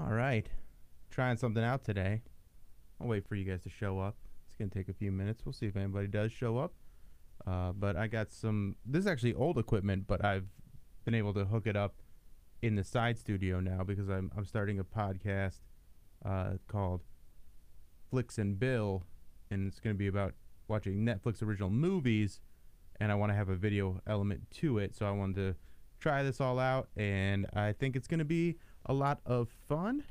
All right. Trying something out today. I'll wait for you guys to show up. It's going to take a few minutes. We'll see if anybody does show up. But I got some. This is actually old equipment, but I've been able to hook it up in the side studio now because I'm starting a podcast called Flicks and Bill, and it's going to be about watching Netflix original movies, and I want to have a video element to it. So I wanted to try this all out, and I think it's going to be a lot of fun,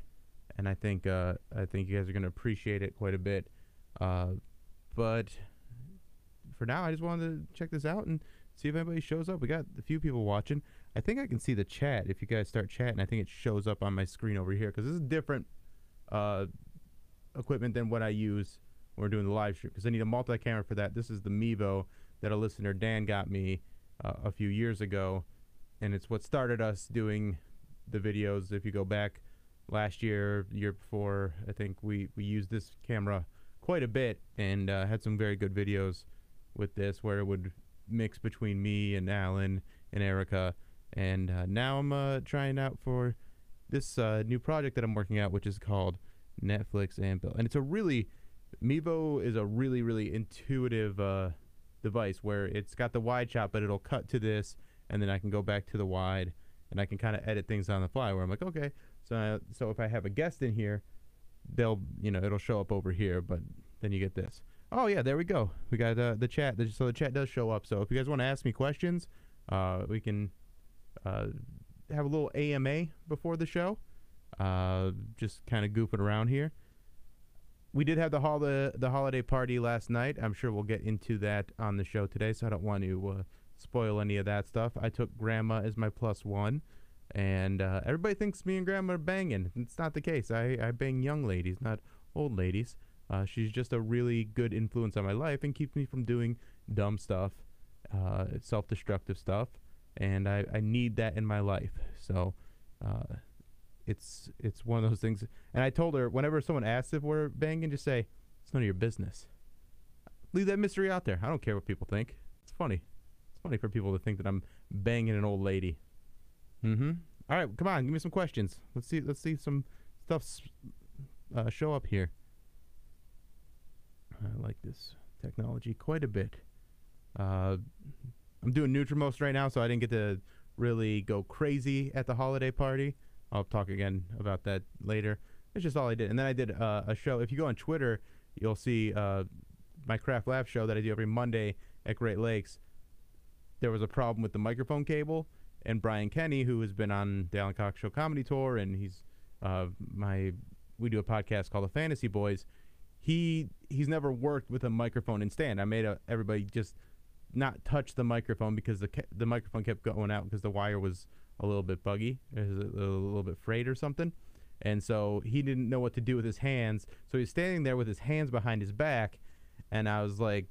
and I think you guys are going to appreciate it quite a bit. But for now, I just wanted to check this out and see if anybody shows up. We got a few people watching. I think I can see the chat if you guys start chatting. I think it shows up on my screen over here because this is different equipment than what I use when we're doing the live stream, because I need a multi-camera for that. This is the Mevo that a listener, Dan, got me a few years ago, and it's what started us doing the videos. If you go back last year, year before, I think we used this camera quite a bit and had some very good videos with this where it would mix between me and Alan and Erica. And now I'm trying out for this new project that I'm working out, which is called Netflix and Bill. And Mevo is a really, really intuitive device where it's got the wide shot, but it'll cut to this, and then I can go back to the wide, and I can kind of edit things on the fly where I'm like, okay, so if I have a guest in here, it'll show up over here, but then you get this. Oh yeah, there we go. We got the chat. So the chat does show up. So if you guys want to ask me questions, we can have a little AMA before the show. Just kind of goofing around here. We did have the holiday party last night. I'm sure we'll get into that on the show today, so I don't want to spoil any of that stuff. I took Grandma as my +1, and everybody thinks me and Grandma are banging. It's not the case. I bang young ladies, not old ladies. She's just a really good influence on my life and keeps me from doing dumb stuff, self-destructive stuff, and I need that in my life. So it's one of those things. And I told her, whenever someone asks if we're banging, just say, it's none of your business. Leave that mystery out there. I don't care what people think. It's funny. It's funny for people to think that I'm banging an old lady. All right, come on, give me some questions. Let's see some stuff show up here. I like this technology quite a bit. I'm doing Nutrimost right now, so I didn't get to really go crazy at the holiday party. I'll talk again about that later. It's just all I did. And then I did a show. If you go on Twitter, you'll see my Craft Lab show that I do every Monday at Great Lakes. There was a problem with the microphone cable, and Brian Kenny, who has been on the Alan Cox Show Comedy Tour, and he's we do a podcast called The Fantasy Boys. He's never worked with a microphone and stand. I made everybody just not touch the microphone because the microphone kept going out because the wire was a little bit buggy, a little bit frayed or something. And so he didn't know what to do with his hands. So he's standing there with his hands behind his back. And I was like,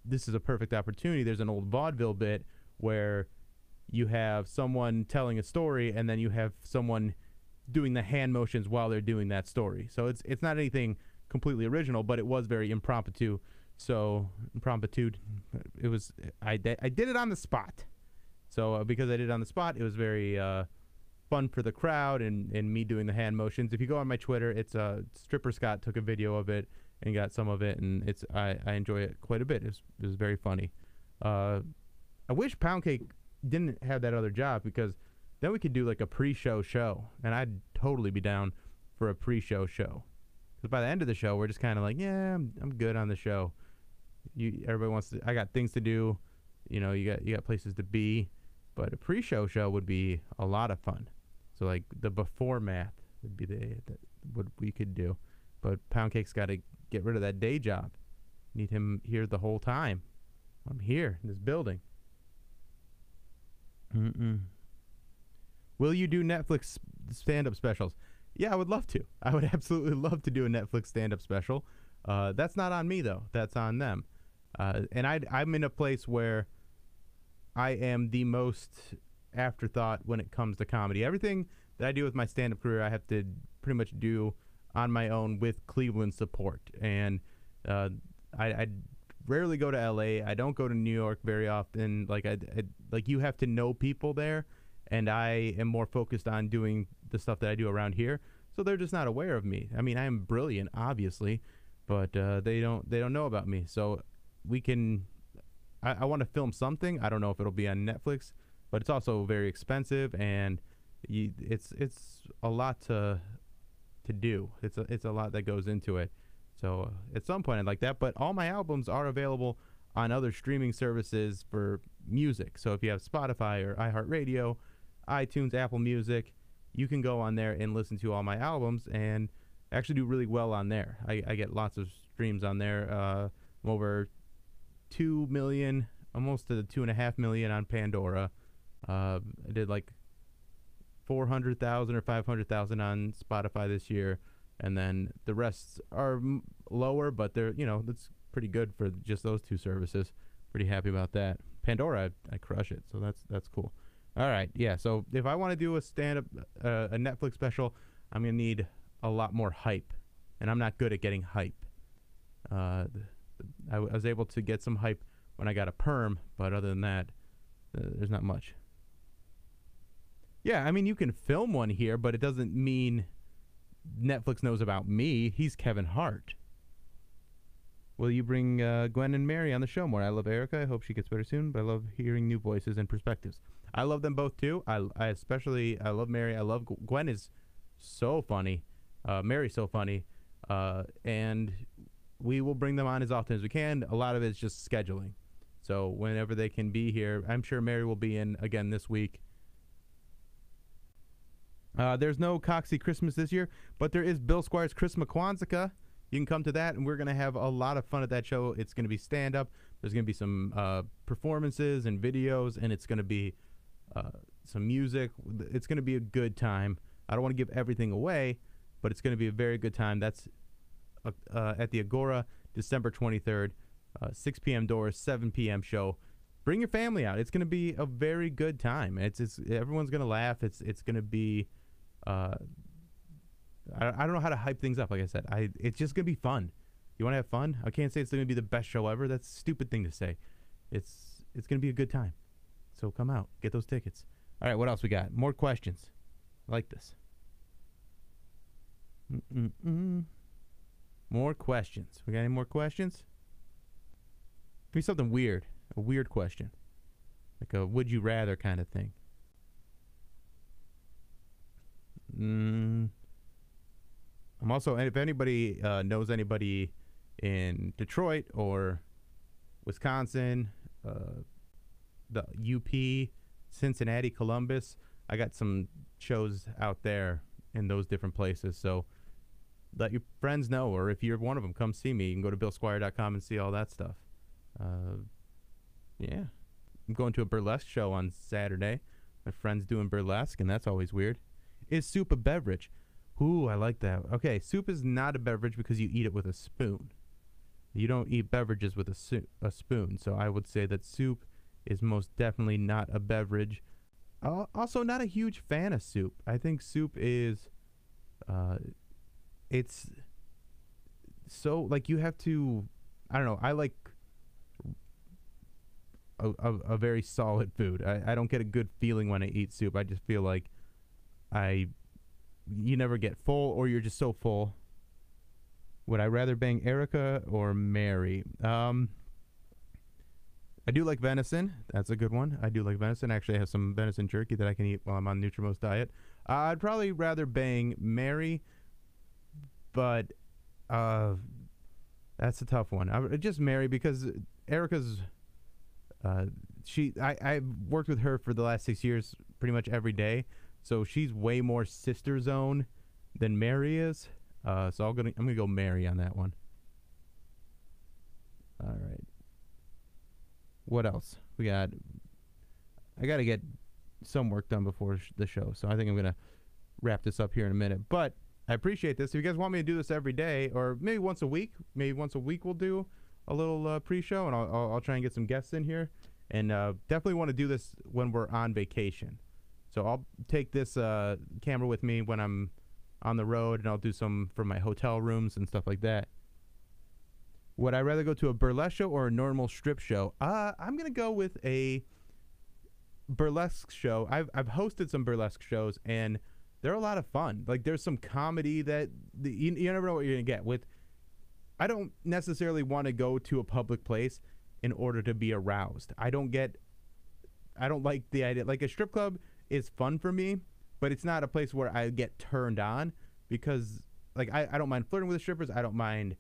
this is a perfect opportunity. There's an old vaudeville bit where you have someone telling a story and then you have someone doing the hand motions while they're doing that story. So it's not anything completely original, but it was very impromptu. So it was I did it on the spot. So because I did it on the spot, it was very fun for the crowd and me doing the hand motions. If you go on my Twitter, it's Stripper Scott took a video of it and got some of it, and I enjoy it quite a bit. It was very funny. I wish Pound Cake didn't have that other job, because then we could do like a pre-show show, and I'd totally be down for a pre-show show. Because by the end of the show, we're just kind of like, yeah, I'm good on the show. Everybody wants to. I got things to do. You got places to be. But a pre-show show would be a lot of fun. So like the before math would be what we could do. But Pound Cake's got to get rid of that day job. Need him here the whole time. I'm here in this building. Will you do Netflix stand-up specials? Yeah, I would love to. I would absolutely love to do a Netflix stand-up special. That's not on me, though. That's on them. And I'm in a place where I am the most afterthought when it comes to comedy. Everything that I do with my stand-up career, I have to pretty much do on my own with Cleveland support. And I rarely go to L.A. I don't go to New York very often. Like you have to know people there, and I am more focused on doing the stuff that I do around here. So they're just not aware of me. I mean, I am brilliant, obviously, but they don't know about me. So we can. I want to film something. I don't know if it'll be on Netflix, but it's also very expensive, and it's a lot to do. It's a lot that goes into it. So at some point I'd like that. But all my albums are available on other streaming services for music. So if you have Spotify or iHeartRadio, iTunes, Apple Music, you can go on there and listen to all my albums and actually do really well on there. I get lots of streams on there. I'm over 2 million, almost to 2.5 million on Pandora. I did like 400,000 or 500,000 on Spotify this year, and then the rest are lower, but they're that's pretty good for just those two services. Pretty happy about that. Pandora, I crush it, so that's cool. All right, yeah. So if I want to do a stand-up, a Netflix special, I'm gonna need a lot more hype, and I'm not good at getting hype. I was able to get some hype when I got a perm, but other than that, there's not much. Yeah, I mean, you can film one here, but it doesn't mean Netflix knows about me. He's Kevin Hart. Will you bring Gwen and Mary on the show more? I love Erica. I hope she gets better soon, but I love hearing new voices and perspectives. I love them both, too. I love Mary. I love Gwen is so funny. Mary's so funny. And we will bring them on as often as we can. A lot of it is just scheduling. So whenever they can be here, I'm sure Mary will be in again this week. There's no Coxie Christmas this year, but there is Bill Squire's Christmas Kwanzaa. You can come to that, and we're going to have a lot of fun at that show. It's going to be stand-up. There's going to be some performances and videos, and it's going to be some music. It's going to be a good time. I don't want to give everything away, but it's going to be a very good time. That's at the Agora, December 23rd, 6 p.m. doors, 7 p.m. show. Bring your family out. It's going to be a very good time. It's everyone's going to laugh. It's going to be I don't know how to hype things up. Like I said, it's just going to be fun. You want to have fun? I can't say it's going to be the best show ever. That's a stupid thing to say. It's going to be a good time. So come out. Get those tickets. All right, what else we got? More questions. I like this. More questions. We got any more questions? Give me something weird. A weird question. Like a would you rather kind of thing. I'm also, and if anybody knows anybody in Detroit or Wisconsin, the UP, Cincinnati, Columbus, I got some shows out there in those different places. So let your friends know, or if you're one of them, come see me. You can go to BillSquire.com and see all that stuff. Yeah. I'm going to a burlesque show on Saturday. My friend's doing burlesque, and that's always weird. Is soup a beverage? Ooh, I like that. Okay, soup is not a beverage because you eat it with a spoon. You don't eat beverages with a spoon, so I would say that soup is most definitely not a beverage. Also, not a huge fan of soup. I think soup is, it's so, like, you have to, I don't know, I like a very solid food. I don't get a good feeling when I eat soup. I just feel like you never get full, or you're just so full. Would I rather bang Erica or Mary? I do like venison. That's a good one. I do like venison. Actually, I have some venison jerky that I can eat while I'm on Nutrimost diet. I'd probably rather bang Mary, but that's a tough one. I would just Mary because Erica's I've worked with her for the last 6 years pretty much every day. So she's way more sister zone than Mary is. So I'm gonna go Mary on that one. All right. What else? I got to get some work done before the show. So I think I'm going to wrap this up here in a minute. But I appreciate this. If you guys want me to do this every day, or maybe once a week, we'll do a little pre-show, and I'll try and get some guests in here. And definitely want to do this when we're on vacation. So I'll take this camera with me when I'm on the road, and I'll do some for my hotel rooms and stuff like that. Would I rather go to a burlesque show or a normal strip show? I'm going to go with a burlesque show. I've hosted some burlesque shows, and they're a lot of fun. Like, there's some comedy that you never know what you're gonna get with. I don't necessarily want to go to a public place in order to be aroused. I don't like the idea. Like, a strip club is fun for me, but it's not a place where I get turned on, because like I don't mind flirting with the strippers. I don't mind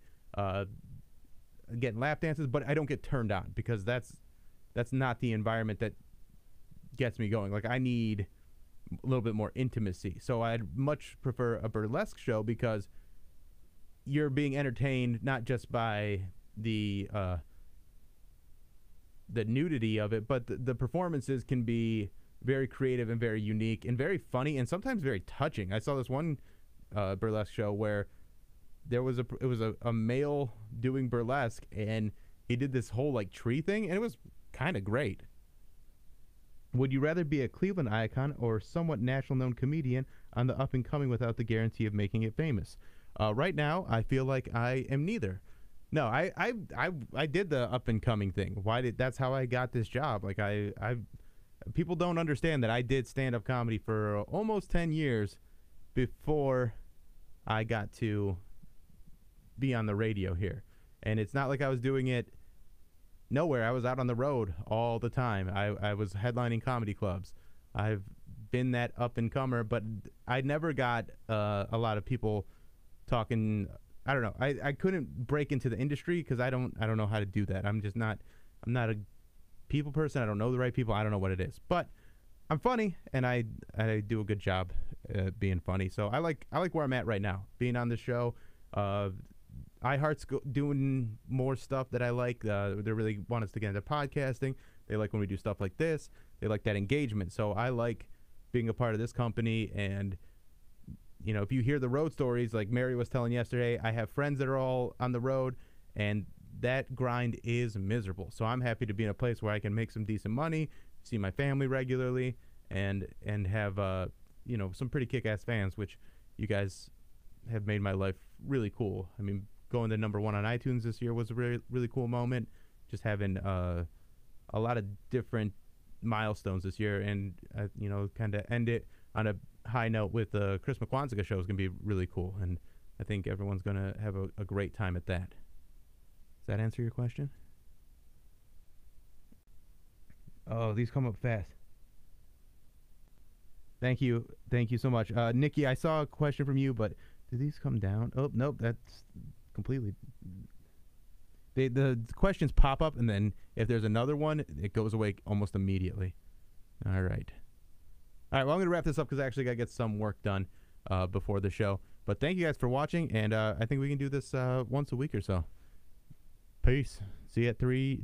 getting lap dances, but I don't get turned on, because that's not the environment that gets me going. Like, I need a little bit more intimacy. So I'd much prefer a burlesque show, because you're being entertained not just by the nudity of it, but the performances can be very creative and very unique and very funny and sometimes very touching. I saw this one burlesque show where it was a male doing burlesque, and he did this whole like tree thing, and it was kind of great. Would you rather be a Cleveland icon or somewhat national known comedian on the up and coming without the guarantee of making it famous? Right now, I feel like I am neither. No, I did the up and coming thing. That's how I got this job. Like, people don't understand that I did stand up comedy for almost 10 years before I got to be on the radio here. And it's not like I was doing it nowhere. I was out on the road all the time. I was headlining comedy clubs. I've been that up and comer, but I never got a lot of people talking. I don't know. I couldn't break into the industry because I don't know how to do that. I'm not a people person. I don't know the right people. I don't know what it is. But I'm funny, and I do a good job being funny. So I like where I'm at right now, being on the show. iHeart's doing more stuff that I like. They really want us to get into podcasting. They like when we do stuff like this. They like that engagement. So I like being a part of this company. And, you know, if you hear the road stories, like Mary was telling yesterday, I have friends that are all on the road, and that grind is miserable. So I'm happy to be in a place where I can make some decent money, see my family regularly, and have, you know, some pretty kick-ass fans, which you guys have made my life really cool. I mean, going to #1 on iTunes this year was a really, really cool moment. Just having a lot of different milestones this year, and you know, kind of end it on a high note with the Chris McQuanziga show is going to be really cool, and I think everyone's going to have a great time at that. Does that answer your question? Oh, these come up fast. Thank you so much, Nikki. I saw a question from you, but did these come down? Oh, nope, that's completely. The questions pop up, and then if there's another one, it goes away almost immediately. All right. Well, I'm going to wrap this up because I actually got to get some work done before the show. But thank you guys for watching, and I think we can do this once a week or so. Peace. See you at 3.